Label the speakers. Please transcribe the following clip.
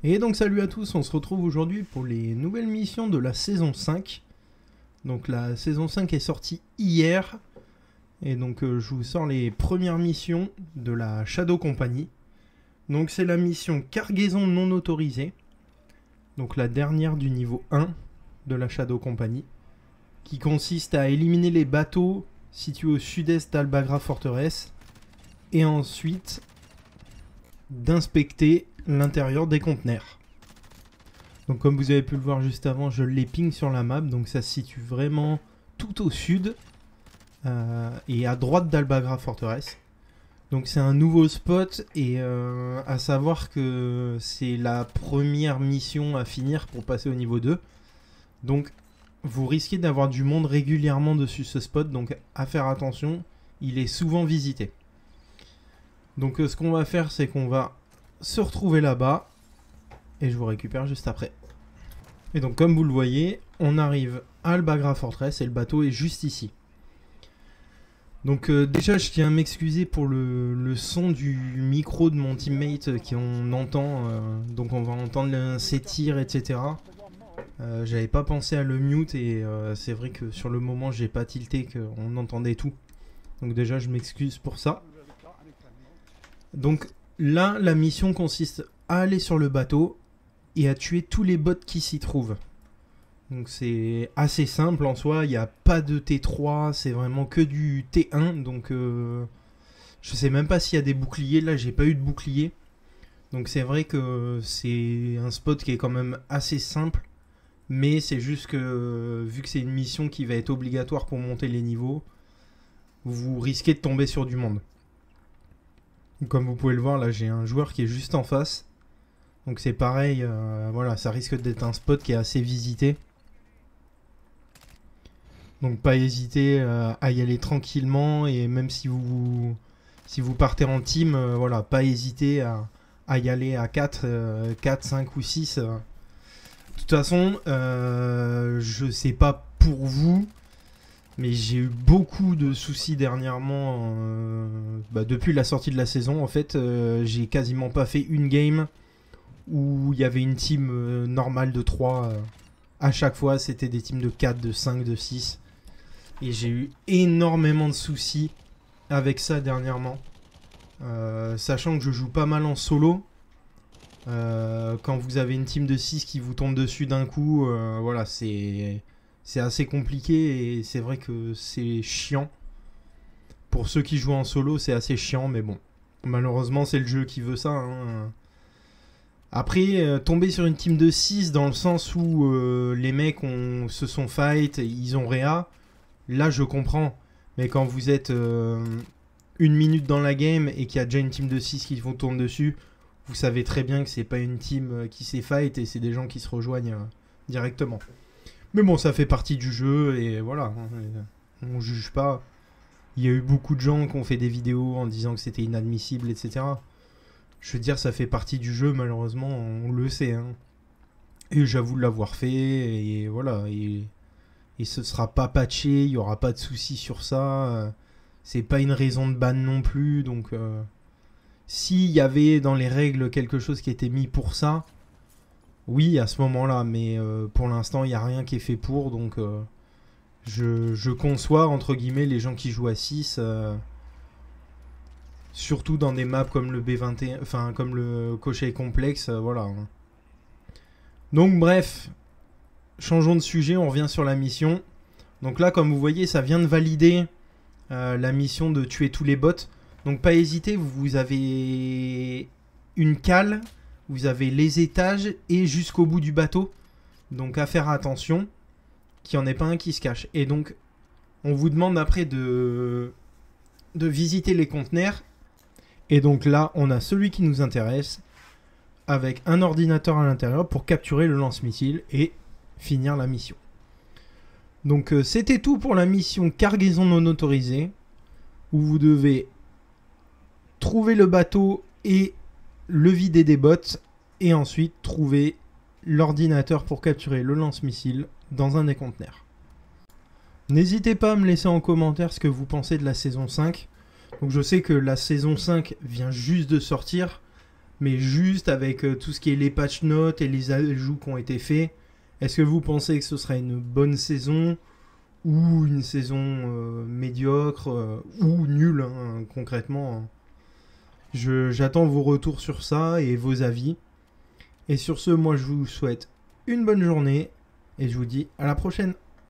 Speaker 1: Et donc salut à tous, on se retrouve aujourd'hui pour les nouvelles missions de la saison 5. Donc la saison 5 est sortie hier. Et donc je vous sors les premières missions de la Shadow Company. Donc c'est la mission cargaison non autorisée. Donc la dernière du niveau 1 de la Shadow Company. Qui consiste à éliminer les bateaux situés au sud-est d'Albagra Forteresse. Et ensuite d'inspecter l'intérieur des conteneurs. Donc comme vous avez pu le voir juste avant, je les ping sur la map, donc ça se situe vraiment tout au sud et à droite d'Albagra Forteresse. Donc c'est un nouveau spot et à savoir que c'est la première mission à finir pour passer au niveau 2. Donc vous risquez d'avoir du monde régulièrement dessus ce spot, donc à faire attention, il est souvent visité. Donc ce qu'on va faire, c'est qu'on va se retrouver là-bas et je vous récupère juste après. Et donc comme vous le voyez, on arrive à Albagra Fortress et le bateau est juste ici. Donc déjà je tiens à m'excuser pour le son du micro de mon teammate qu'on entend, donc on va entendre ses tirs, etc. J'avais pas pensé à le mute et c'est vrai que sur le moment j'ai pas tilté qu'on entendait tout. Donc déjà je m'excuse pour ça. Donc là, la mission consiste à aller sur le bateau et à tuer tous les bots qui s'y trouvent. Donc c'est assez simple en soi, il n'y a pas de T3, c'est vraiment que du T1. Donc je sais même pas s'il y a des boucliers, là j'ai pas eu de bouclier. Donc c'est vrai que c'est un spot qui est quand même assez simple. Mais c'est juste que vu que c'est une mission qui va être obligatoire pour monter les niveaux, vous risquez de tomber sur du monde. Comme vous pouvez le voir, là j'ai un joueur qui est juste en face. Donc c'est pareil, voilà, ça risque d'être un spot qui est assez visité. Donc pas hésiter à y aller tranquillement. Et même si vous partez en team, voilà, pas hésiter à y aller à 4, 5 ou 6. De toute façon, je sais pas pour vous, mais j'ai eu beaucoup de soucis dernièrement, depuis la sortie de la saison. En fait, j'ai quasiment pas fait une game où il y avait une team normale de 3. À chaque fois, c'était des teams de 4, de 5, de 6. Et j'ai eu énormément de soucis avec ça dernièrement. Sachant que je joue pas mal en solo. Quand vous avez une team de 6 qui vous tombe dessus d'un coup, voilà, c'est assez compliqué et c'est vrai que c'est chiant. Pour ceux qui jouent en solo, c'est assez chiant, mais bon, malheureusement, c'est le jeu qui veut ça. Hein. Après, tomber sur une team de 6 dans le sens où les mecs se sont fight, ils ont réa, là je comprends. Mais quand vous êtes une minute dans la game et qu'il y a déjà une team de 6 qui vous tourne dessus, vous savez très bien que c'est pas une team qui s'est fight et c'est des gens qui se rejoignent directement. Mais bon, ça fait partie du jeu et voilà, on juge pas. Il y a eu beaucoup de gens qui ont fait des vidéos en disant que c'était inadmissible, etc. Je veux dire, ça fait partie du jeu, malheureusement, on le sait. Hein. Et j'avoue l'avoir fait, et voilà. Et ce sera pas patché, il y aura pas de soucis sur ça. C'est pas une raison de ban non plus, donc... S'il y avait dans les règles quelque chose qui était mis pour ça, oui, à ce moment-là, mais pour l'instant, il n'y a rien qui est fait pour, donc je conçois, entre guillemets, les gens qui jouent à 6, surtout dans des maps comme le B21, enfin, comme le Koshei Complex, voilà. Donc, bref, changeons de sujet, on revient sur la mission. Donc là, comme vous voyez, ça vient de valider la mission de tuer tous les bots. Donc pas hésiter, vous avez une cale, vous avez les étages et jusqu'au bout du bateau. Donc à faire attention qu'il n'y en ait pas un qui se cache. Et donc on vous demande après de visiter les conteneurs. Et donc là on a celui qui nous intéresse avec un ordinateur à l'intérieur pour capturer le lance-missile et finir la mission. Donc c'était tout pour la mission cargaison non autorisée où vous devez trouver le bateau et le vider des bots et ensuite trouver l'ordinateur pour capturer le lance-missile dans un des conteneurs. N'hésitez pas à me laisser en commentaire ce que vous pensez de la saison 5. Donc je sais que la saison 5 vient juste de sortir, Mais juste avec tout ce qui est les patch notes et les ajouts qui ont été faits, est-ce que vous pensez que ce serait une bonne saison ou une saison médiocre ou nulle, hein, concrètement? J'attends vos retours sur ça et vos avis. Et sur ce, moi je vous souhaite une bonne journée et je vous dis à la prochaine.